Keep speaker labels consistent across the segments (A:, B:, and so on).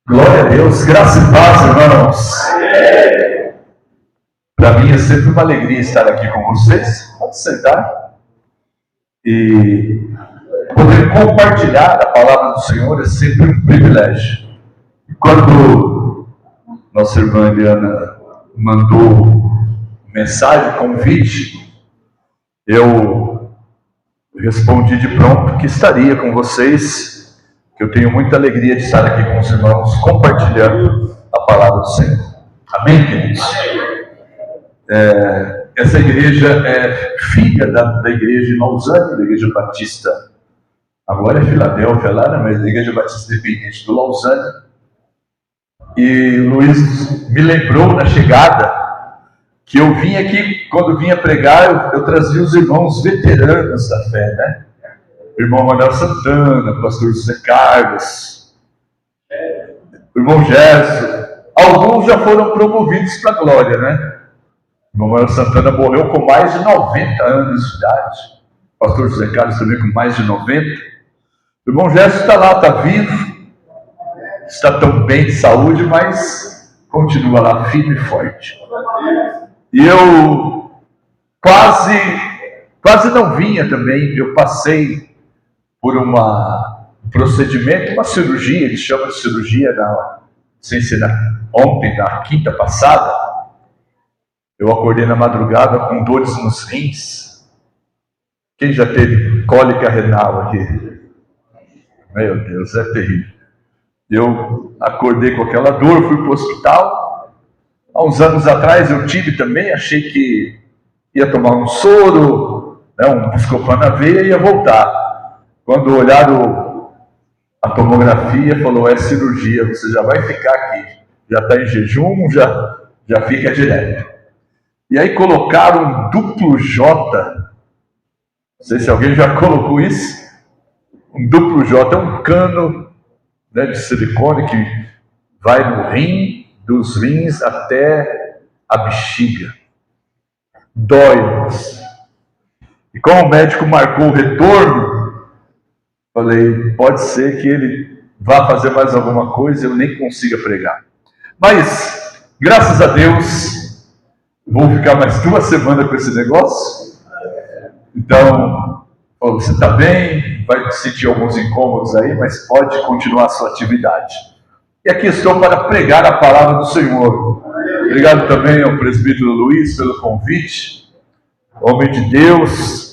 A: Glória a Deus, graça e paz, irmãos. Para mim é sempre uma alegria estar aqui com vocês. Pode sentar. E poder compartilhar a palavra do Senhor é sempre um privilégio. Quando nossa irmã Eliana mandou mensagem, convite, eu respondi de pronto que estaria com vocês, que eu tenho muita alegria de estar aqui com os irmãos, compartilhando a palavra do Senhor. Amém, queridos? Essa igreja é filha da igreja de Lausanne, da igreja batista, agora é Filadélfia lá, né? Mas a igreja batista independente do Lausanne. E Luiz me lembrou na chegada que eu vim aqui, quando vinha pregar, eu trazia os irmãos veteranos da fé, né? O irmão Manuel Santana, o pastor José Carlos, o irmão Gerson. Alguns já foram promovidos para a glória, né? O irmão Manuel Santana morreu com mais de 90 anos de idade. O pastor José Carlos também com mais de 90. O irmão Gerson está lá, está vivo, está tão bem de saúde, mas continua lá firme e forte. E eu quase não vinha também. Eu passei por um procedimento, uma cirurgia, eles chamam de cirurgia, ontem, na quinta passada. Eu acordei na madrugada com dores nos rins. Quem já teve cólica renal aqui? Meu Deus, é terrível. Eu acordei com aquela dor, fui para o hospital. Há uns anos atrás eu tive também, achei que ia tomar um soro, um Buscopan na veia e ia voltar. Quando olharam a tomografia, falou, é cirurgia, você já vai ficar aqui. Já está em jejum, já fica direto. E aí colocaram um duplo J. Não sei se alguém já colocou isso. Um duplo J é um cano, né, de silicone que vai no rim, dos rins até a bexiga. Dói-nos. E como o médico marcou o retorno, falei, pode ser que ele vá fazer mais alguma coisa e eu nem consiga pregar. Mas, graças a Deus, vou ficar mais 2 semanas com esse negócio. Então, você está bem, vai sentir alguns incômodos aí, mas pode continuar a sua atividade. E aqui estou para pregar a palavra do Senhor. Obrigado também ao presbítero Luiz pelo convite. Homem de Deus,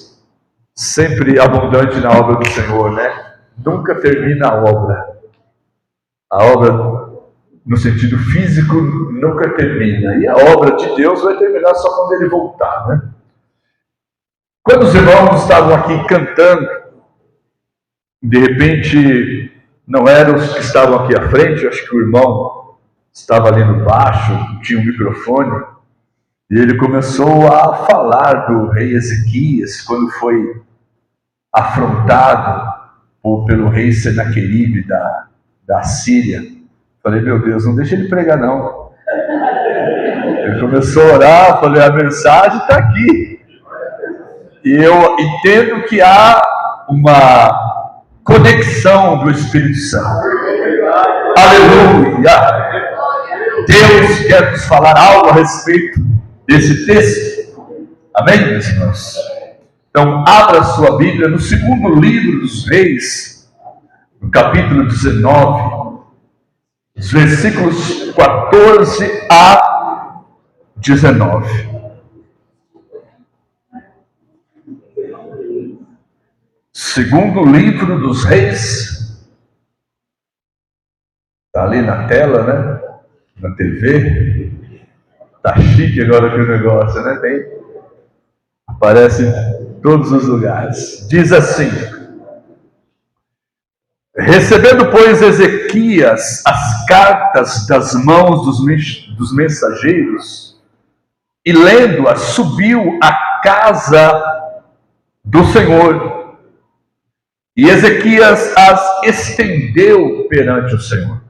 A: sempre abundante na obra do Senhor, né? Nunca termina a obra. A obra, no sentido físico, nunca termina. E a obra de Deus vai terminar só quando Ele voltar, né? Quando os irmãos estavam aqui cantando, de repente, não eram os que estavam aqui à frente, acho que o irmão estava ali no baixo, tinha um microfone, e ele começou a falar do rei Ezequias, quando foi afrontado pelo rei Senaqueribe da Síria. Falei, meu Deus, não deixa ele pregar não. Ele começou a orar, falei, a mensagem está aqui. E eu entendo que há uma conexão do Espírito Santo. Aleluia! Deus quer nos falar algo a respeito desse texto. Amém, meus irmãos? Então, abra sua Bíblia no 2º livro dos Reis, no capítulo 19, os versículos 14 a 19. Segundo livro dos Reis, está ali na tela, né? Na TV. Tá chique agora que o negócio, né? Aparece em todos os lugares. Diz assim: recebendo, pois, Ezequias as cartas das mãos dos mensageiros, e lendo-as, subiu à casa do Senhor. E Ezequias as estendeu perante o Senhor.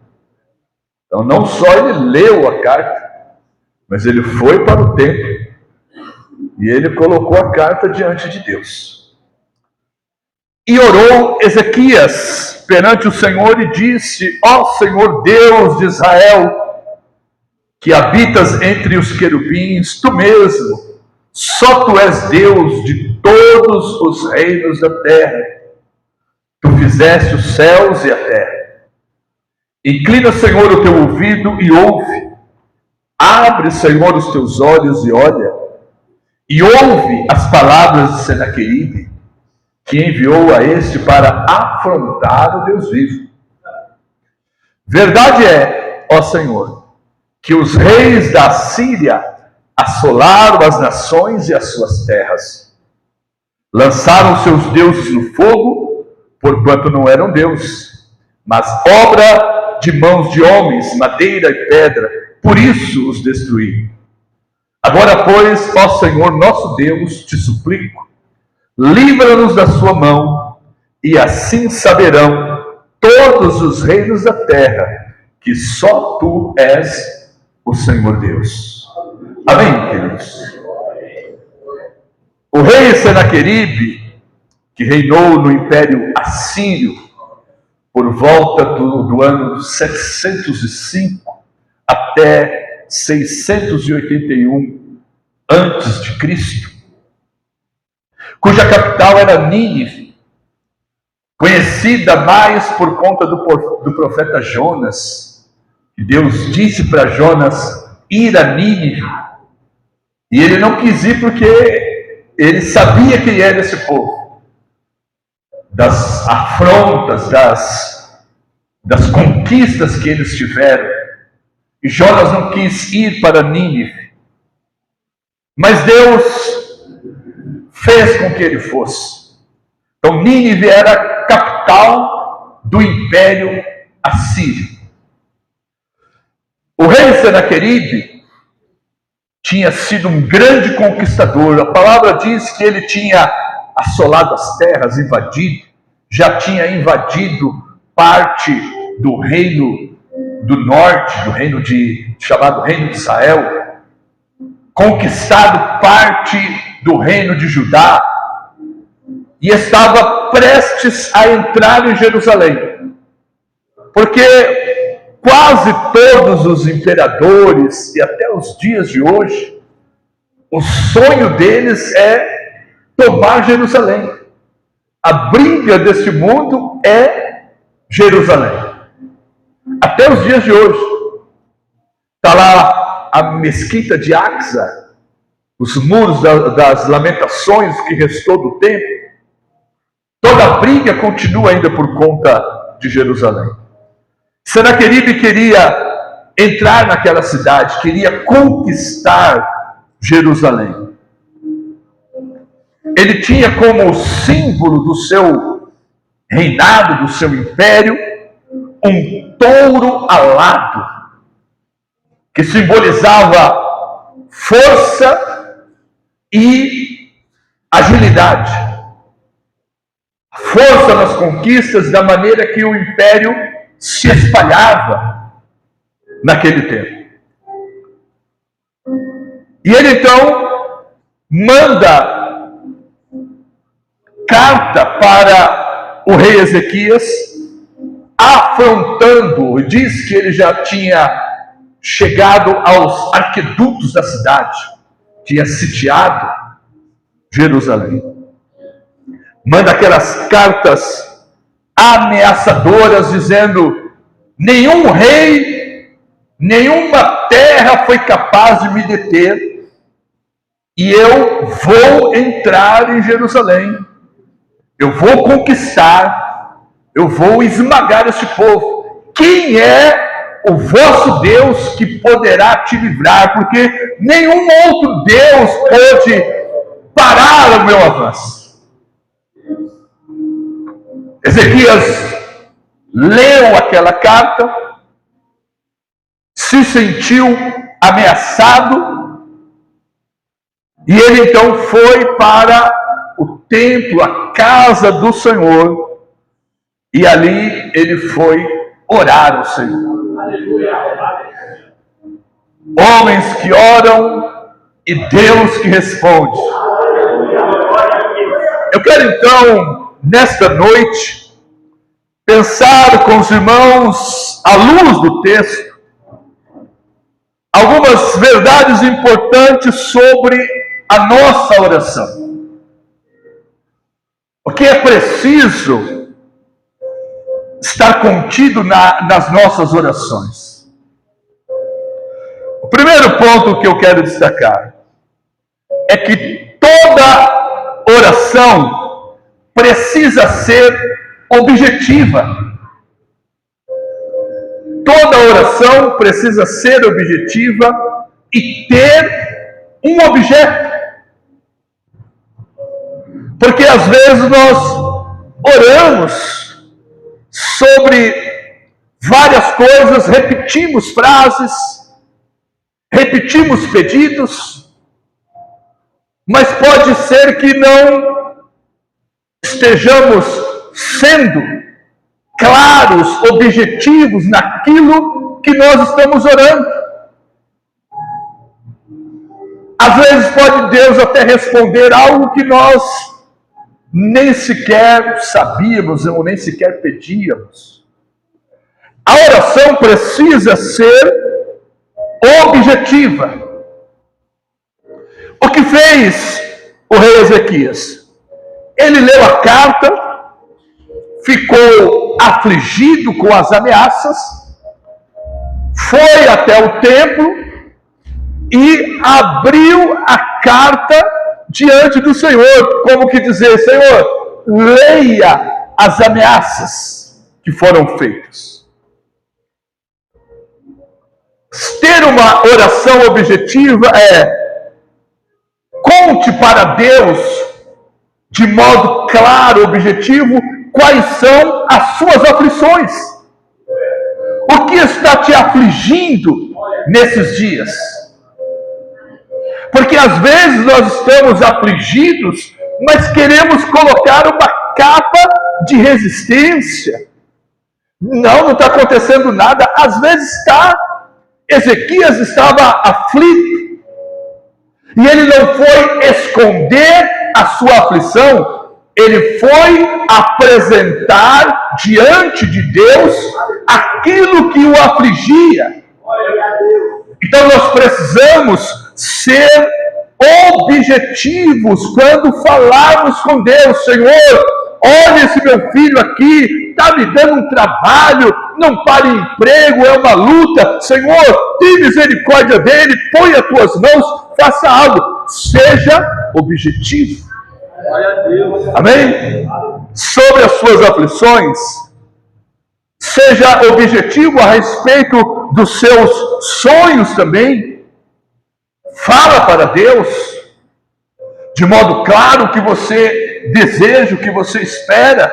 A: Então, não só ele leu a carta, mas ele foi para o templo e ele colocou a carta diante de Deus. E orou Ezequias perante o Senhor e disse: ó Senhor Deus de Israel, que habitas entre os querubins, tu mesmo, só tu és Deus de todos os reinos da terra. Tu fizeste os céus e a terra. Inclina, Senhor, o teu ouvido e ouve. Abre, Senhor, os teus olhos e olha. E ouve as palavras de Senaqueribe, que enviou a este para afrontar o Deus vivo. Verdade é, ó Senhor, que os reis da Síria assolaram as nações e as suas terras. Lançaram seus deuses no fogo, porquanto não eram deuses, mas obra de mãos de homens, madeira e pedra, por isso os destruí. Agora, pois, ó Senhor nosso Deus, te suplico, livra-nos da sua mão, e assim saberão todos os reinos da terra que só tu és o Senhor Deus. Amém, queridos? O rei Senaqueribe, que reinou no Império Assírio por volta do ano 705 até 681 antes de Cristo, cuja capital era Nínive, conhecida mais por conta do profeta Jonas, que Deus disse para Jonas ir a Nínive, e ele não quis ir porque ele sabia quem era esse povo, das afrontas, das conquistas que eles tiveram, e Jonas não quis ir para Nínive, mas Deus fez com que ele fosse. Então Nínive era a capital do Império Assírio. O rei Senaqueribe tinha sido um grande conquistador. A palavra diz que ele tinha assolado as terras, já tinha invadido parte do reino do norte, do reino chamado Reino de Israel, conquistado parte do reino de Judá, e estava prestes a entrar em Jerusalém, porque quase todos os imperadores, e até os dias de hoje, o sonho deles é tomar Jerusalém. A briga deste mundo é Jerusalém. Até os dias de hoje. Está lá a mesquita de Aqsa, os muros das lamentações que restou do templo. Toda a briga continua ainda por conta de Jerusalém. Senaqueribe queria entrar naquela cidade, queria conquistar Jerusalém. Ele tinha como símbolo do seu reinado, do seu império, um touro alado, que simbolizava força e agilidade. Força nas conquistas, da maneira que o império se espalhava naquele tempo. E ele então manda carta para o rei Ezequias, afrontando, diz que ele já tinha chegado aos arquedutos da cidade, tinha sitiado Jerusalém. Manda aquelas cartas ameaçadoras dizendo: nenhum rei, nenhuma terra foi capaz de me deter, e eu vou entrar em Jerusalém, eu vou conquistar, eu vou esmagar este povo. Quem é o vosso Deus que poderá te livrar? Porque nenhum outro Deus pode parar o meu avanço. Ezequias leu aquela carta, se sentiu ameaçado, e ele então foi para o templo, a casa do Senhor, e ali ele foi orar ao Senhor. Homens que oram e Deus que responde. Eu quero então nesta noite, pensar com os irmãos, à luz do texto, algumas verdades importantes sobre a nossa oração. O que é preciso estar contido nas nossas orações. O primeiro ponto que eu quero destacar é que toda oração precisa ser objetiva. Toda oração precisa ser objetiva e ter um objeto. Porque às vezes nós oramos sobre várias coisas, repetimos frases, repetimos pedidos, mas pode ser que não estejamos sendo claros, objetivos naquilo que nós estamos orando. Às vezes pode Deus até responder algo que nós nem sequer sabíamos ou nem sequer pedíamos. A oração precisa ser objetiva. O que fez o rei Ezequias? Ele leu a carta, ficou afligido com as ameaças, foi até o templo e abriu a carta diante do Senhor, como que dizer: Senhor, leia as ameaças que foram feitas. Ter uma oração objetiva é: conte para Deus, de modo claro, objetivo, quais são as suas aflições. O que está te afligindo nesses dias? Porque às vezes nós estamos afligidos, mas queremos colocar uma capa de resistência. Não está acontecendo nada. Às vezes está. Ezequias estava aflito. E ele não foi esconder a sua aflição. Ele foi apresentar diante de Deus aquilo que o afligia. Então nós precisamos ser objetivos quando falarmos com Deus. Senhor, olha esse meu filho aqui, está me dando um trabalho, não para em emprego, é uma luta. Senhor, tem misericórdia dele, põe as tuas mãos, faça algo. Seja objetivo. Amém? Sobre as suas aflições, seja objetivo a respeito dos seus sonhos também. Fala para Deus, de modo claro, o que você deseja, o que você espera,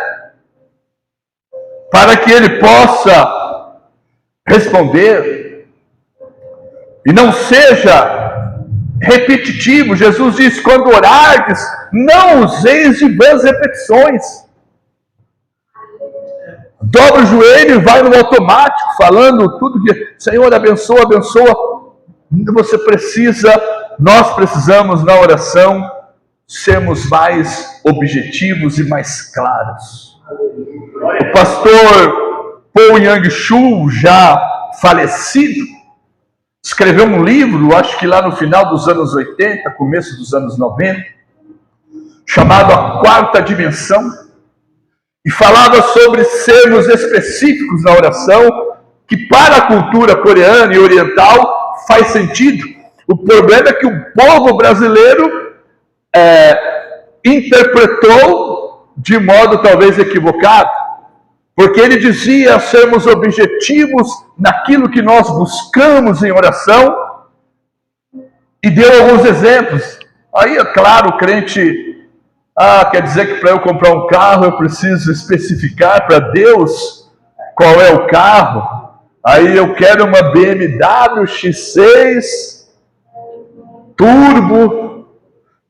A: para que Ele possa responder, e não seja repetitivo. Jesus diz: quando orardes, não useis de vãs repetições. Dobra o joelho e vai no automático, falando tudo que Senhor abençoa, abençoa. Nós precisamos na oração sermos mais objetivos e mais claros. O pastor Paul Yang-Shu, já falecido, escreveu um livro, acho que lá no final dos anos 80, começo dos anos 90, chamado A Quarta Dimensão, e falava sobre sermos específicos na oração, que para a cultura coreana e oriental faz sentido. O problema é que o povo brasileiro interpretou de modo talvez equivocado, porque ele dizia sermos objetivos naquilo que nós buscamos em oração, e deu alguns exemplos. Aí, é claro, o crente, quer dizer que para eu comprar um carro eu preciso especificar para Deus qual é o carro. Aí eu quero uma BMW X6 Turbo,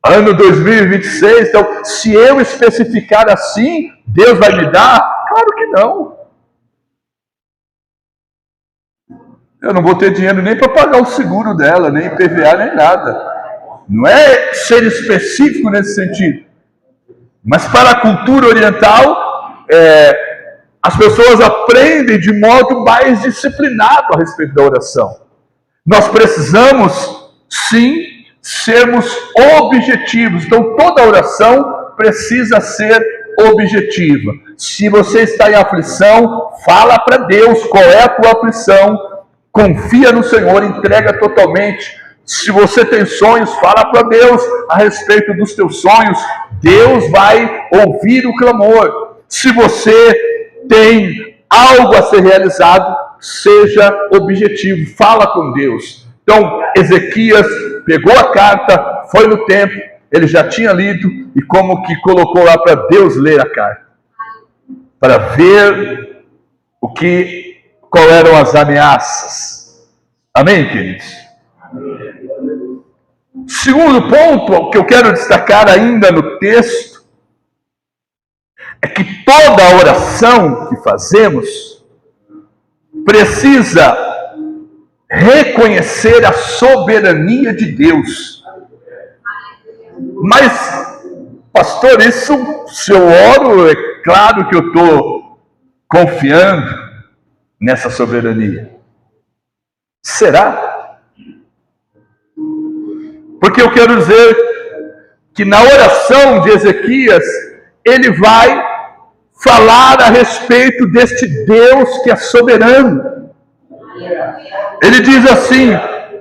A: ano 2026. Então, se eu especificar assim, Deus vai me dar? Claro que não. Eu não vou ter dinheiro nem para pagar o seguro dela, nem IPVA, nem nada. Não é ser específico nesse sentido. Mas para a cultura oriental, as pessoas aprendem de modo mais disciplinado a respeito da oração. Nós precisamos, sim, sermos objetivos. Então, toda oração precisa ser objetiva. Se você está em aflição, fala para Deus qual é a tua aflição. Confia no Senhor, entrega totalmente. Se você tem sonhos, fala para Deus a respeito dos teus sonhos. Deus vai ouvir o clamor. Se você tem algo a ser realizado, seja objetivo, fala com Deus. Então, Ezequias pegou a carta, foi no templo, ele já tinha lido, e como que colocou lá para Deus ler a carta, para ver qual eram as ameaças. Amém, queridos? Segundo ponto que eu quero destacar ainda no texto, é que toda oração que fazemos precisa reconhecer a soberania de Deus. Mas, pastor, isso, se eu oro, é claro que eu estou confiando nessa soberania. Será? Porque eu quero dizer que na oração de Ezequias, ele vai falar a respeito deste Deus que é soberano. Ele diz assim: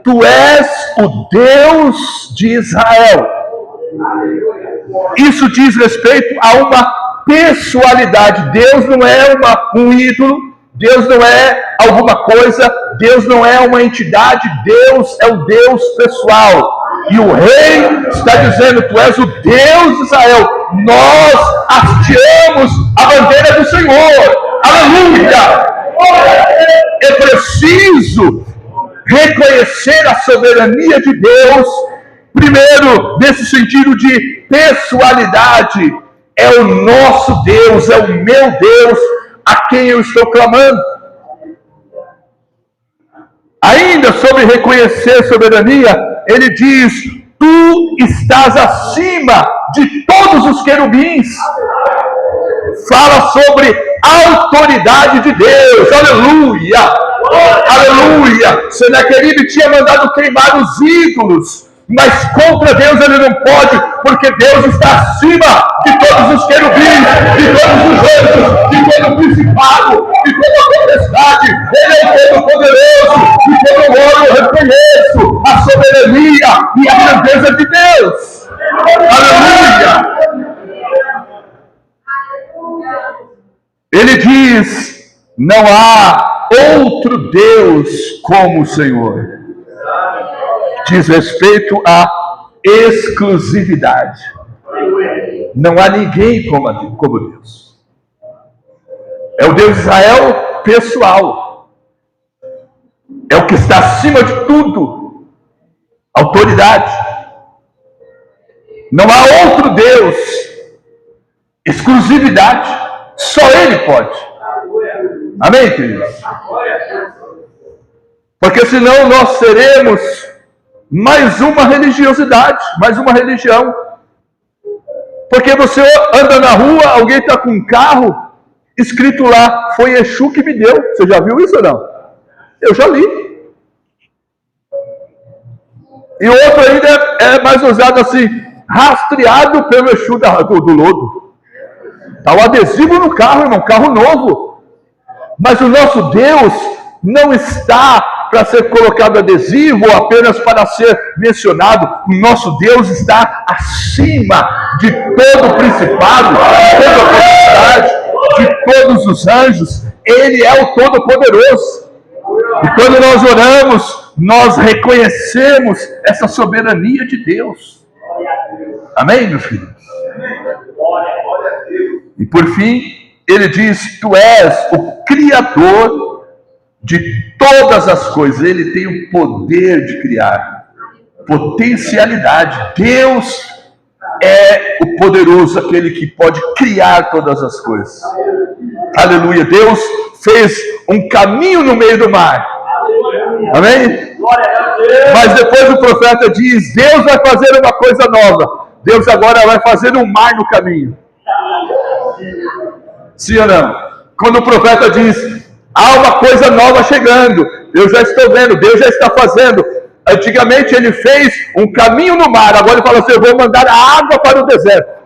A: tu és o Deus de Israel. Isso diz respeito a uma pessoalidade. Deus não é um ídolo, Deus não é alguma coisa, Deus não é uma entidade, Deus é um Deus pessoal. E o rei está dizendo: tu és o Deus de Israel, nós hasteamos a bandeira do Senhor. Aleluia! É preciso reconhecer a soberania de Deus, primeiro, nesse sentido de pessoalidade. É o nosso Deus, é o meu Deus, a quem eu estou clamando. Ainda sobre reconhecer soberania, ele diz: tu estás acima de todos os querubins. Fala sobre a autoridade de Deus. Aleluia! Aleluia! Senaqueribe tinha mandado queimar os ídolos, mas contra Deus ele não pode, porque Deus está acima de todos os querubins, de todos os anjos, de todo o principado, de toda a potestade. Ele é o Todo-Poderoso, e quando eu oro eu reconheço a soberania e a grandeza de Deus. Aleluia! Ele diz: não há outro Deus como o Senhor. Diz respeito à exclusividade. Não há ninguém como Deus. É o Deus de Israel pessoal. É o que está acima de tudo. Autoridade. Não há outro Deus. Exclusividade. Só Ele pode. Amém, queridos? Porque senão nós seremos mais uma religiosidade, mais uma religião. Porque você anda na rua, alguém está com um carro, escrito lá: foi Exu que me deu. Você já viu isso ou não? Eu já li. E outro ainda é mais usado assim: rastreado pelo Exu do lodo. Está o adesivo no carro, irmão, carro novo. Mas o nosso Deus não está para ser colocado adesivo ou apenas para ser mencionado. O nosso Deus está acima de todo o principado, de toda a potestade, de todos os anjos. Ele é o Todo-Poderoso. E quando nós oramos, nós reconhecemos essa soberania de Deus. Amém, meus filhos? E por fim, ele diz: tu és o Criador de todas as coisas. Ele tem o poder de criar, potencialidade. Deus é o poderoso, aquele que pode criar todas as coisas. Aleluia! Deus fez um caminho no meio do mar. Amém? Mas depois o profeta diz: Deus vai fazer uma coisa nova. Deus agora vai fazer um mar no caminho. Sim ou não? Quando o profeta diz, há uma coisa nova chegando, eu já estou vendo, Deus já está fazendo. Antigamente ele fez um caminho no mar, agora ele fala assim, eu vou mandar a água para o deserto.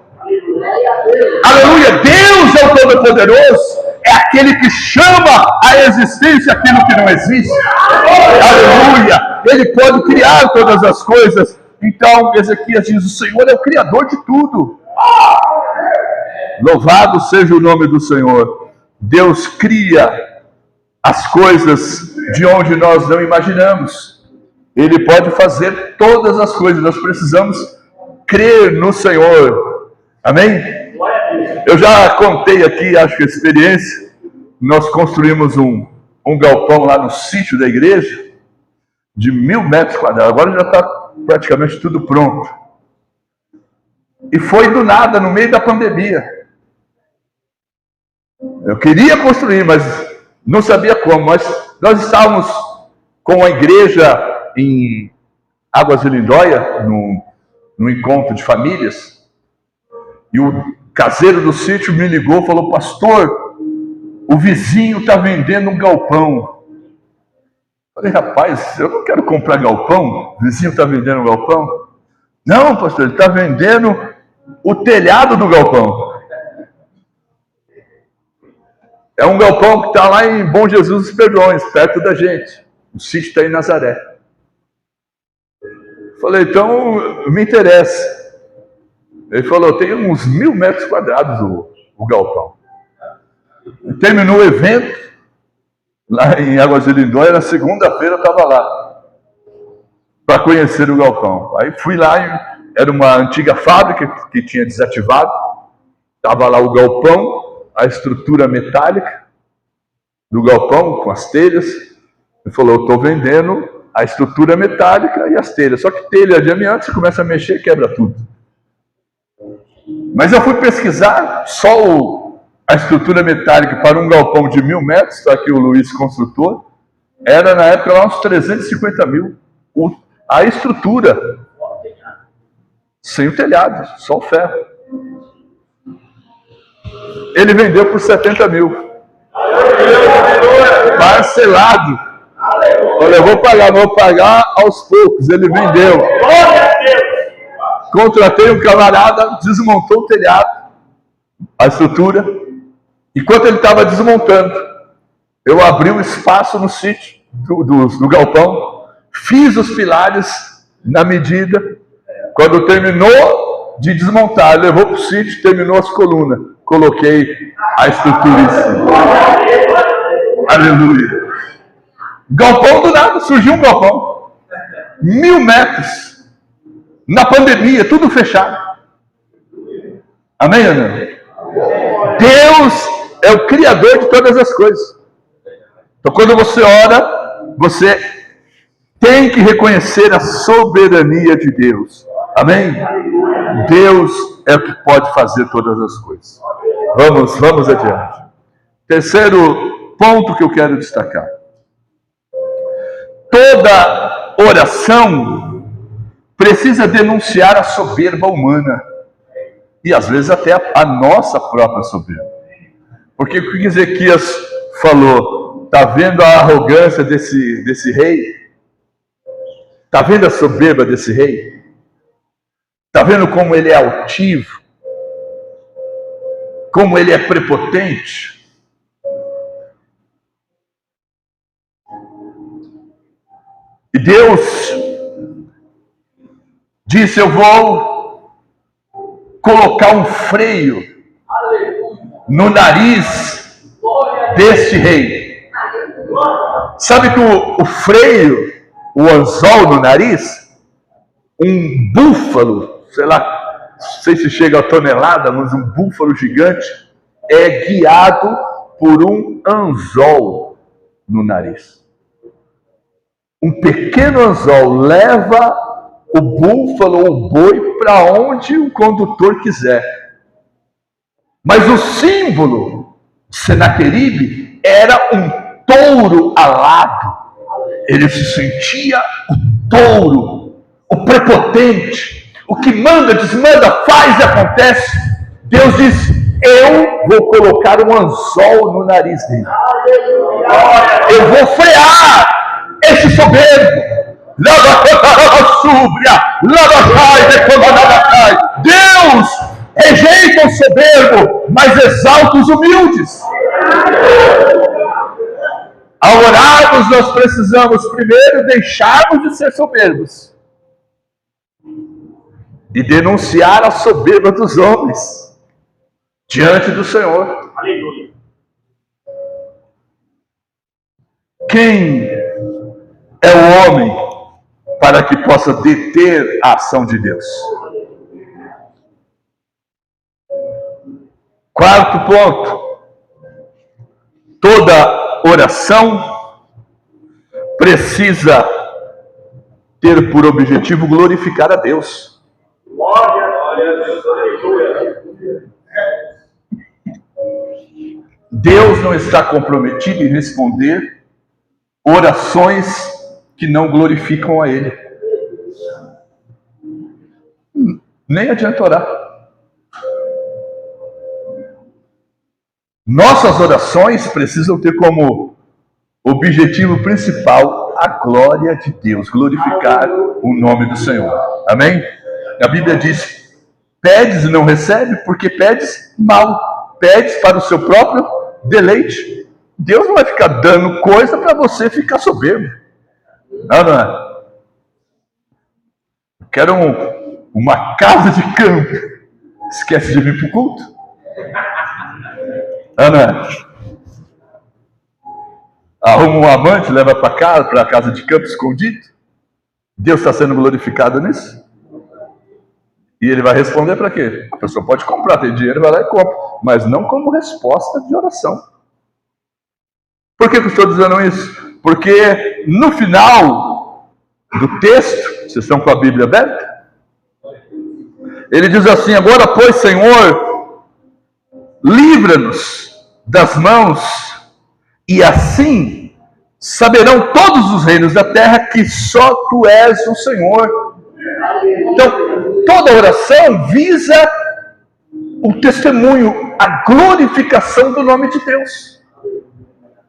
A: Aleluia! Deus é o Todo-Poderoso, é aquele que chama à existência aquilo que não existe. Aleluia! Ele pode criar todas as coisas. Então, Ezequias diz, o Senhor é o Criador de tudo. Louvado seja o nome do Senhor. Deus cria as coisas de onde nós não imaginamos. Ele pode fazer todas as coisas. Nós precisamos crer no Senhor. Amém? Eu já contei aqui, acho que a experiência. Nós construímos um galpão lá no sítio da igreja de 1.000 metros quadrados. Agora já está praticamente tudo pronto. E foi do nada, no meio da pandemia. Eu queria construir, mas não sabia como. Mas nós estávamos com a igreja em Águas de Lindóia, num encontro de famílias. E o caseiro do sítio me ligou e falou, pastor, o vizinho está vendendo um galpão. Falei, rapaz, eu não quero comprar galpão. O vizinho está vendendo um galpão? Não, pastor, ele está vendendo o telhado do galpão. É um galpão que está lá em Bom Jesus dos Perdões, perto da gente. O sítio está em Nazaré. Falei, então me interessa. Ele falou, tem uns 1.000 metros quadrados o galpão. Terminou o evento, lá em Águas de Lindóia, na segunda-feira eu estava lá, para conhecer o galpão. Aí fui lá, era uma antiga fábrica que tinha desativado, estava lá o galpão, a estrutura metálica do galpão, com as telhas. Ele falou, eu estou vendendo a estrutura metálica e as telhas, só que telha de amianto, você começa a mexer, quebra tudo. Mas eu fui pesquisar, só a estrutura metálica para um galpão de 1.000 metros, está aqui o Luiz construtor, era na época lá uns 350 mil. A estrutura, sem o telhado, só o ferro. Ele vendeu por 70 mil. Parcelado. Olha, eu vou pagar aos poucos. Ele vendeu. Contratei um camarada, desmontou o telhado, a estrutura. Enquanto ele estava desmontando, eu abri um espaço no sítio do galpão, fiz os pilares na medida. Quando terminou de desmontar, levou para o sítio, terminou as colunas, coloquei a estrutura em cima. Aleluia. Galpão do nada, surgiu um galpão. 1.000 metros. Na pandemia, tudo fechado. Amém, Ana? Deus é o Criador de todas as coisas. Então, quando você ora, você tem que reconhecer a soberania de Deus. Amém? Deus é o que pode fazer todas as coisas. Vamos adiante. Terceiro ponto que eu quero destacar. Toda oração precisa denunciar a soberba humana. E às vezes até a nossa própria soberba. Porque o que Ezequias falou? Está vendo a arrogância desse rei? Está vendo a soberba desse rei? Está vendo como ele é altivo? Como ele é prepotente? E Deus disse, eu vou colocar um freio no nariz deste rei. Sabe que o freio, o anzol no nariz, um búfalo, sei lá, não sei se chega a tonelada, mas um búfalo gigante é guiado por um anzol no nariz. Um pequeno anzol leva o búfalo ou o boi para onde o condutor quiser. Mas o símbolo de Senaqueribe era um touro alado. Ele se sentia o touro, o prepotente, o que manda, desmanda, faz e acontece. Deus diz, eu vou colocar um anzol no nariz dele. Eu vou frear esse soberbo. Deus rejeita o soberbo, mas exalta os humildes. Ao orarmos, nós precisamos primeiro deixarmos de ser soberbos e denunciar a soberba dos homens diante do Senhor. Aleluia. Quem é o homem para que possa deter a ação de Deus? Quarto ponto: toda oração precisa ter por objetivo glorificar a Deus. Deus não está comprometido em responder orações que não glorificam a Ele. Nem adianta orar. Nossas orações precisam ter como objetivo principal a glória de Deus, glorificar o nome do Senhor. Amém? A Bíblia diz: pedes e não recebe, porque pedes mal, pedes para o seu próprio deleite. Deus não vai ficar dando coisa para você ficar soberbo. Não é? Eu quero uma casa de campo. Esquece de vir para o culto? Não é? Arruma um amante, leva para casa, para a casa de campo escondido. Deus está sendo glorificado nisso? E ele vai responder para quê? A pessoa pode comprar, tem dinheiro, vai lá e compra, mas não como resposta de oração. Por que eu estou dizendo isso? Porque no final do texto, vocês estão com a Bíblia aberta? Ele diz assim: agora, pois, Senhor, livra-nos das mãos, e assim saberão todos os reinos da terra que só Tu és o Senhor. Então, toda oração visa o testemunho, a glorificação do nome de Deus.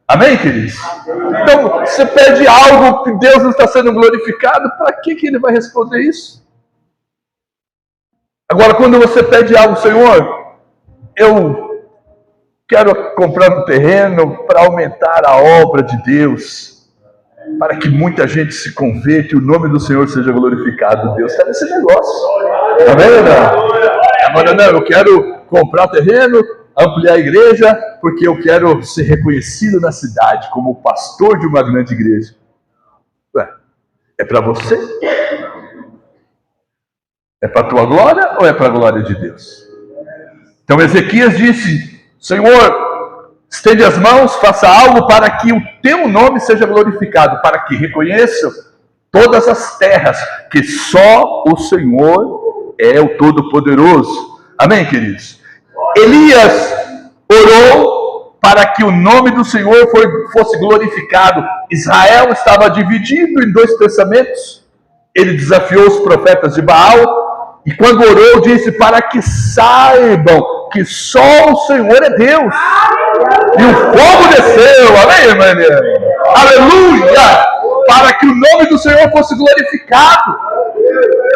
A: Amém, queridos? Então, você pede algo que Deus não está sendo glorificado, para que Ele vai responder isso? Agora, quando você pede algo: Senhor, eu quero comprar um terreno para aumentar a obra de Deus, para que muita gente se converta e o nome do Senhor seja glorificado. Deus está nesse negócio. Amém? Agora, não, eu quero comprar terreno, ampliar a igreja, porque eu quero ser reconhecido na cidade como pastor de uma grande igreja. Ué, é para você? É para a tua glória ou é para a glória de Deus? Então Ezequias disse: Senhor, estende as mãos, faça algo para que o teu nome seja glorificado, para que reconheçam todas as terras que só o Senhor é o Todo-Poderoso. Amém, queridos? Elias orou para que o nome do Senhor fosse glorificado. Israel estava dividido em dois pensamentos. Ele desafiou os profetas de Baal, e quando orou, disse: para que saibam que só o Senhor é Deus. E o fogo desceu. Amém, irmã? Aleluia! Para que o nome do Senhor fosse glorificado.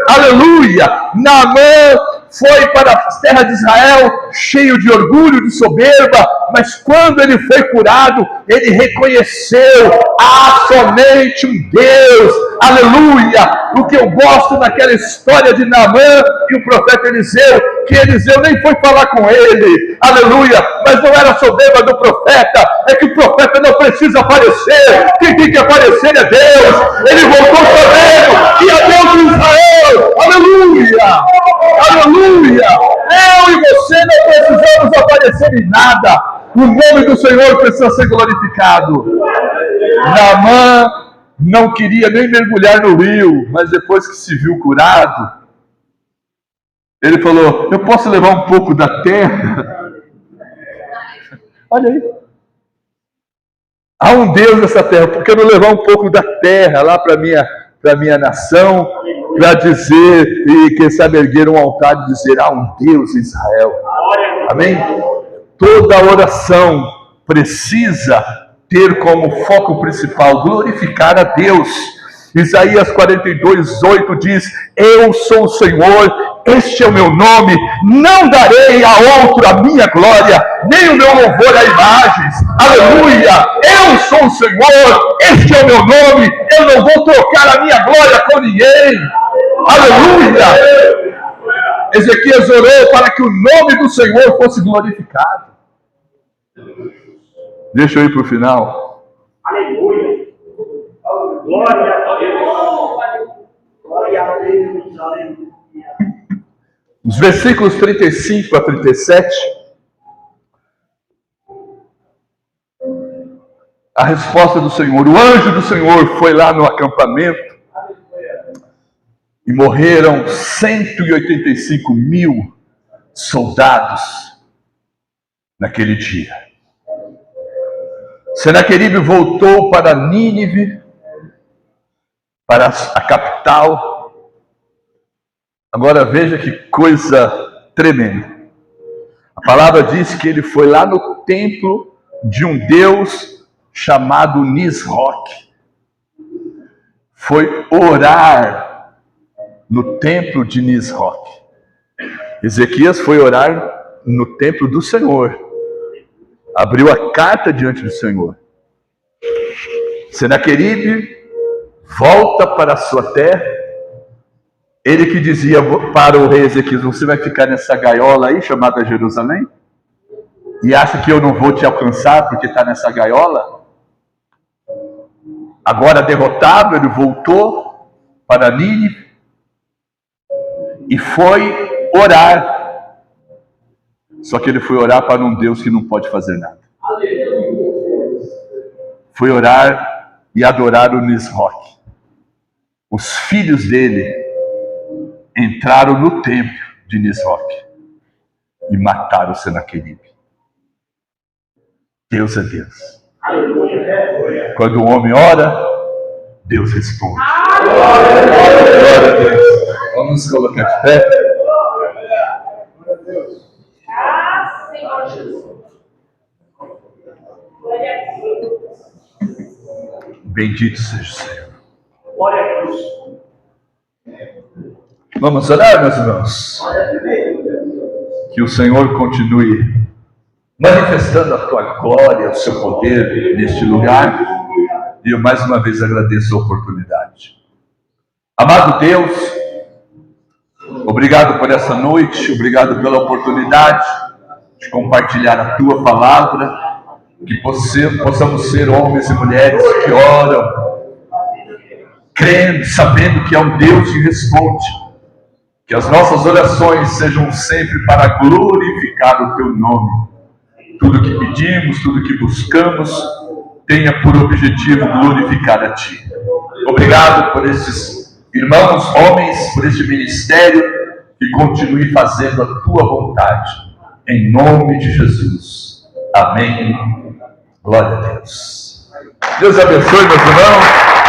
A: Aleluia! Naamã foi para a terra de Israel cheio de orgulho, de soberba, mas quando ele foi curado, ele reconheceu: há somente um Deus. Aleluia! O que eu gosto naquela história de Naamã e o profeta Eliseu, que Eliseu nem foi falar com ele, aleluia, mas não era soberba do profeta, é que o profeta não precisa aparecer, quem tem que aparecer é Deus. Ele voltou sabendo que é Deus de Israel. Aleluia! Aleluia! Eu e você não precisamos aparecer em nada. O nome do Senhor precisa ser glorificado. Naamã não queria nem mergulhar no rio, mas depois que se viu curado, ele falou: eu posso levar um pouco da terra? Olha aí. Há um Deus nessa terra, por que não levar um pouco da terra lá para a minha nação, para dizer, e quem sabe erguer um altar e dizer: há um Deus em Israel. Amém? Toda oração precisa ter como foco principal glorificar a Deus. Isaías 42:8 diz: eu sou o Senhor, este é o meu nome, não darei a outro a minha glória, nem o meu louvor a imagens. Aleluia! Eu sou o Senhor, este é o meu nome, eu não vou trocar a minha glória com ninguém. Aleluia! Ezequias orou para que o nome do Senhor fosse glorificado. Deixa eu ir para o final.
B: Aleluia! Glória a Deus! Glória a Deus! Aleluia!
A: Os versículos 35 a 37, a resposta do Senhor. O anjo do Senhor foi lá no acampamento e morreram 185 mil soldados naquele dia. Senaqueribe voltou para Nínive, para a capital. Agora veja que coisa tremenda. A palavra diz que ele foi lá no templo de um deus chamado Nisroch. Foi orar no templo de Nisroch. Ezequias foi orar no templo do Senhor. Abriu a carta diante do Senhor. Senaqueribe volta para a sua terra. Ele que dizia para o rei Ezequias: você vai ficar nessa gaiola aí chamada Jerusalém? E acha que eu não vou te alcançar porque está nessa gaiola? Agora derrotado, ele voltou para Nínive e foi orar. Só que ele foi orar para um Deus que não pode fazer nada. Foi orar e adorar o Nisroch. Os filhos dele entraram no templo de Nisroch e mataram Senaqueribe. Deus é Deus. Quando o homem ora, Deus responde. Glória a Deus. Vamos nos colocar de pé. Bendito seja o Senhor.
B: Glória a Deus.
A: Vamos orar, meus irmãos. Que o Senhor continue manifestando a tua glória, o seu poder neste lugar. E eu mais uma vez agradeço a oportunidade. Amado Deus, obrigado por essa noite, obrigado pela oportunidade de compartilhar a tua palavra. Que possamos ser homens e mulheres que oram, crendo, sabendo que é um Deus que responde. Que as nossas orações sejam sempre para glorificar o teu nome. Tudo que pedimos, tudo que buscamos, tenha por objetivo glorificar a ti. Obrigado por esses irmãos, homens, por este ministério, que continue fazendo a tua vontade. Em nome de Jesus. Amém. Glória a Deus. Deus abençoe, meus irmãos.